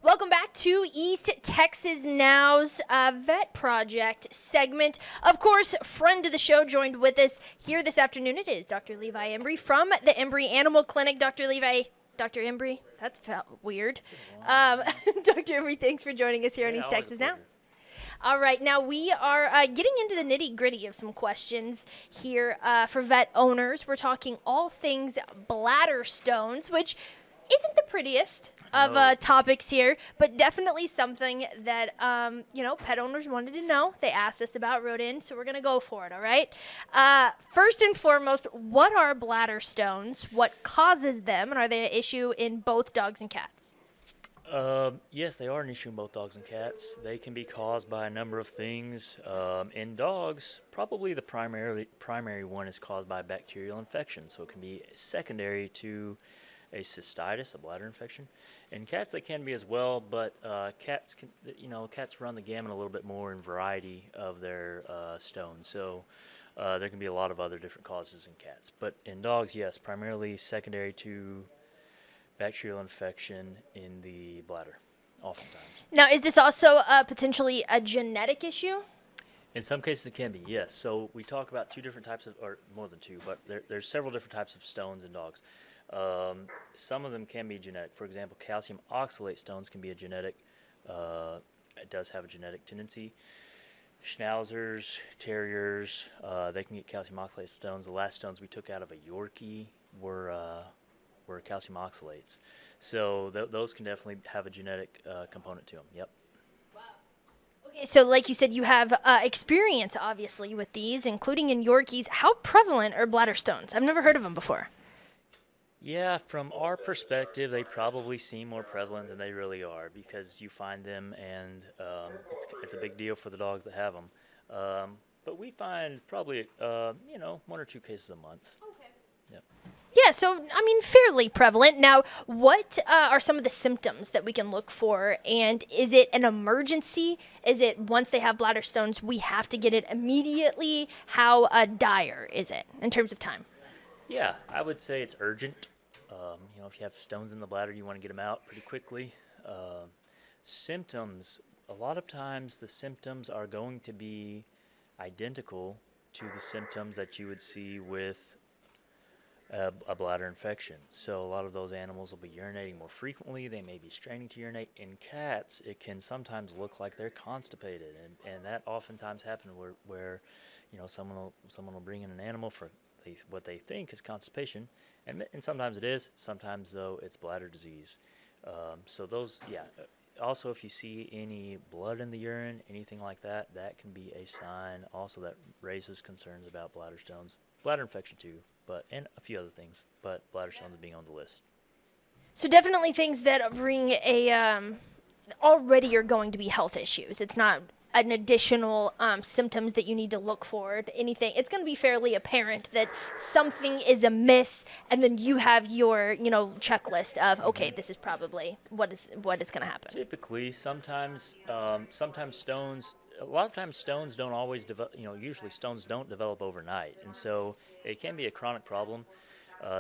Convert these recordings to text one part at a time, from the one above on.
Welcome back to East Texas Now's Vet Project segment. Of course, friend of the show joined with us here this afternoon. It is Dr. Levi Embry from the Embry Animal Clinic. Dr. Embry, that felt weird. Dr. Embry, thanks for joining us here on East Texas Now. All right, now we are getting into the nitty-gritty of some questions here for vet owners. We're talking all things bladder stones, which isn't the prettiest of topics here, but definitely something that, pet owners wanted to know. They asked us about, wrote in, so we're going to go for it, all right? First and foremost, what are bladder stones? What causes them? And are they an issue in both dogs and cats? Yes, they are an issue in both dogs and cats. They can be caused by a number of things. In dogs, probably the primary one is caused by bacterial infection, so it can be secondary to a cystitis, a bladder infection. In cats, they can be as well, but cats run the gamut a little bit more in variety of their stones. So there can be a lot of other different causes in cats. But in dogs, yes, primarily secondary to bacterial infection in the bladder, oftentimes. Now, is this also potentially a genetic issue? In some cases, it can be, yes. So we talk about two different types of, or more than two, but there's several different types of stones in dogs. Some of them can be genetic. For example, calcium oxalate stones can be a genetic, it does have a genetic tendency. Schnauzers, terriers, they can get calcium oxalate stones. The last stones we took out of a Yorkie were calcium oxalates. So those can definitely have a genetic component to them, yep. Okay, so like you said, you have experience, obviously, with these, including in Yorkies. How prevalent are bladder stones? I've never heard of them before. Yeah, from our perspective, they probably seem more prevalent than they really are because you find them and it's a big deal for the dogs that have them. But we find probably, one or two cases a month. Okay. Yep. Yeah, so, fairly prevalent. Now, what are some of the symptoms that we can look for? And is it an emergency? Is it once they have bladder stones, we have to get it immediately? How dire is it in terms of time? Yeah, I would say it's urgent. If you have stones in the bladder, you want to get them out pretty quickly. Symptoms, a lot of times the symptoms are going to be identical to the symptoms that you would see with a bladder infection. So a lot of those animals will be urinating more frequently. They may be straining to urinate. In cats, it can sometimes look like they're constipated, and that oftentimes happens where someone will bring in an animal for what they think is constipation, and sometimes it is. Sometimes though it's bladder disease. So those, yeah. Also, if you see any blood in the urine, anything like that, that can be a sign also that raises concerns about bladder stones, bladder infection too, and a few other things. But bladder stones being on the list. So definitely things that bring already are going to be health issues. It's not an additional symptoms that you need to look for, anything. It's going to be fairly apparent that something is amiss, and then you have your, checklist of, okay, this is probably what is going to happen. Typically, sometimes stones, a lot of times stones don't always develop, usually stones don't develop overnight, and so it can be a chronic problem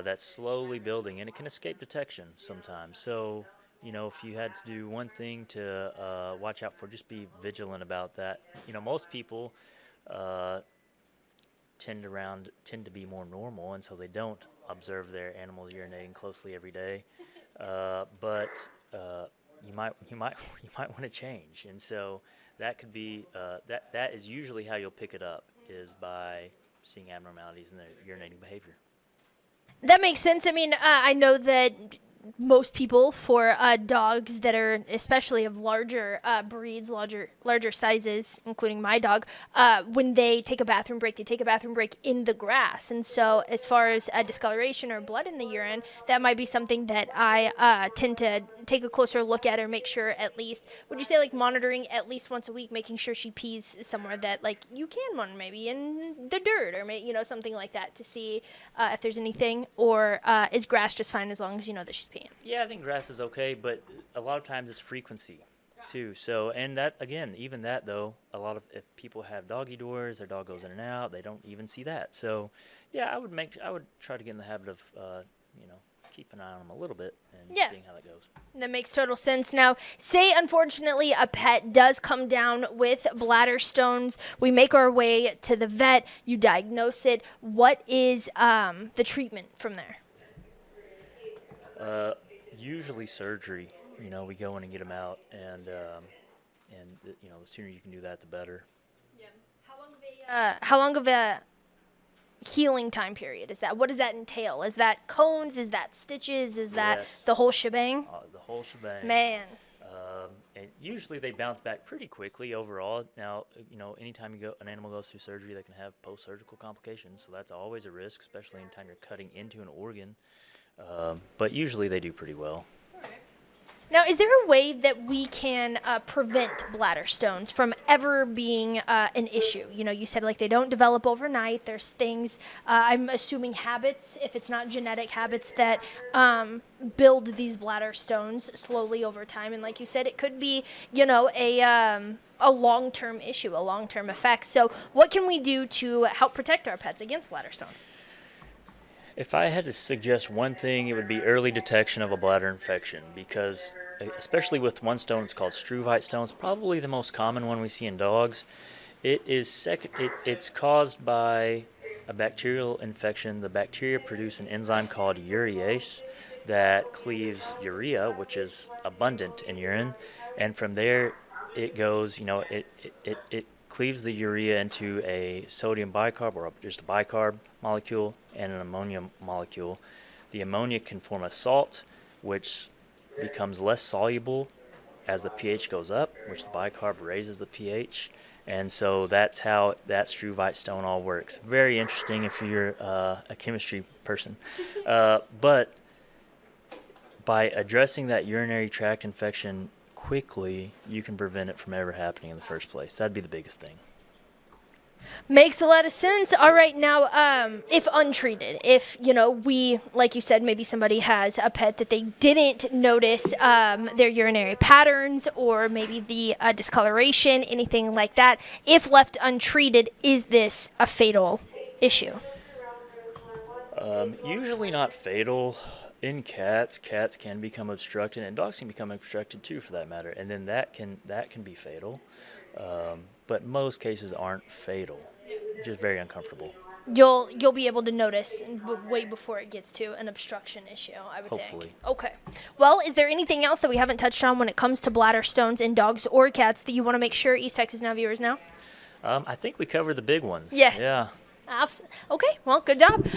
that's slowly building, and it can escape detection sometimes. So if you had to do one thing to watch out for, just be vigilant about that. Most people tend to be more normal, and so they don't observe their animals urinating closely every day. But you might want to change, and so that could be that is usually how you'll pick it up, is by seeing abnormalities in their urinating behavior. That makes sense. I know that most people, for dogs that are especially of larger breeds, larger sizes, including my dog, when they take a bathroom break, they take a bathroom break in the grass. And so as far as discoloration or blood in the urine, that might be something that I tend to take a closer look at, or make sure at least, would you say like monitoring at least once a week, making sure she pees somewhere that like you can monitor, maybe in the dirt, or something like that, to see if there's anything, or is grass just fine as long as you know that she's peeing? Yeah, I think grass is okay, but a lot of times it's frequency too. So, and that, again, even that though, if people have doggy doors, their dog goes in and out, they don't even see that. So, yeah, I would try to get in the habit of, keep an eye on them a little bit and Yeah. seeing how that goes. That makes total sense. Now, say unfortunately a pet does come down with bladder stones. We make our way to the vet. You diagnose it. What is the treatment from there? Usually surgery. We go in and get them out, and the sooner you can do that, the better. Yeah. How long of a healing time period is that? What does that entail? Is that cones? Is that stitches? Is that Yes. the whole shebang? The whole shebang. Man. And usually they bounce back pretty quickly overall. Now, anytime an animal goes through surgery, they can have post-surgical complications, so that's always a risk, especially anytime you're cutting into an organ. But usually they do pretty well. Now, is there a way that we can prevent bladder stones from ever being an issue? You said like they don't develop overnight. There's things, I'm assuming habits, if it's not genetic habits, that build these bladder stones slowly over time. And like you said, it could be, a long-term issue, a long-term effect. So what can we do to help protect our pets against bladder stones? If I had to suggest one thing, it would be early detection of a bladder infection, because especially with one stone, it's called struvite stone. It's probably the most common one we see in dogs. It's caused by a bacterial infection. The bacteria produce an enzyme called urease that cleaves urea, which is abundant in urine, and from there it goes. It cleaves the urea into a sodium bicarb, or just a bicarb molecule, and an ammonia molecule. The ammonia can form a salt, which becomes less soluble as the pH goes up, which the bicarb raises the pH. And so that's how that struvite stone all works. Very interesting if you're a chemistry person. But by addressing that urinary tract infection quickly, you can prevent it from ever happening in the first place. That'd be the biggest thing. Makes a lot of sense. All right, now, if untreated, if, like you said, maybe somebody has a pet that they didn't notice their urinary patterns or maybe the discoloration, anything like that, if left untreated, is this a fatal issue? Usually not fatal. In cats can become obstructed, and dogs can become obstructed too, for that matter, and then that can be fatal. But most cases aren't fatal, just very uncomfortable. You'll be able to notice way before it gets to an obstruction issue, I would Hopefully. think. Okay. Well, is there anything else that we haven't touched on when it comes to bladder stones in dogs or cats that you want to make sure East Texas Now viewers know? I think we covered the big ones. Yeah. Yeah. Okay, well, good job.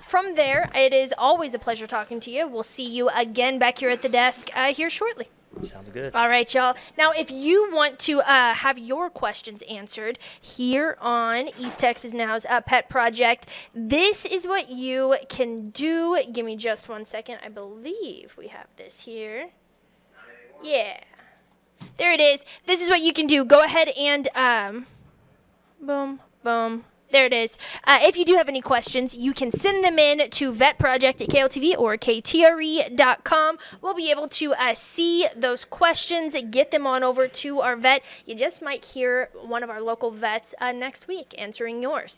From there, it is always a pleasure talking to you. We'll see you again back here at the desk here shortly. Sounds good. All right, y'all. Now, if you want to have your questions answered here on East Texas Now's Pet Project, this is what you can do. Give me just 1 second. I believe we have this here. Yeah. There it is. This is what you can do. Go ahead and boom, boom. There it is. If you do have any questions, you can send them in to vetproject@KLTV or KTRE.com. We'll be able to see those questions, get them on over to our vet. You just might hear one of our local vets next week answering yours.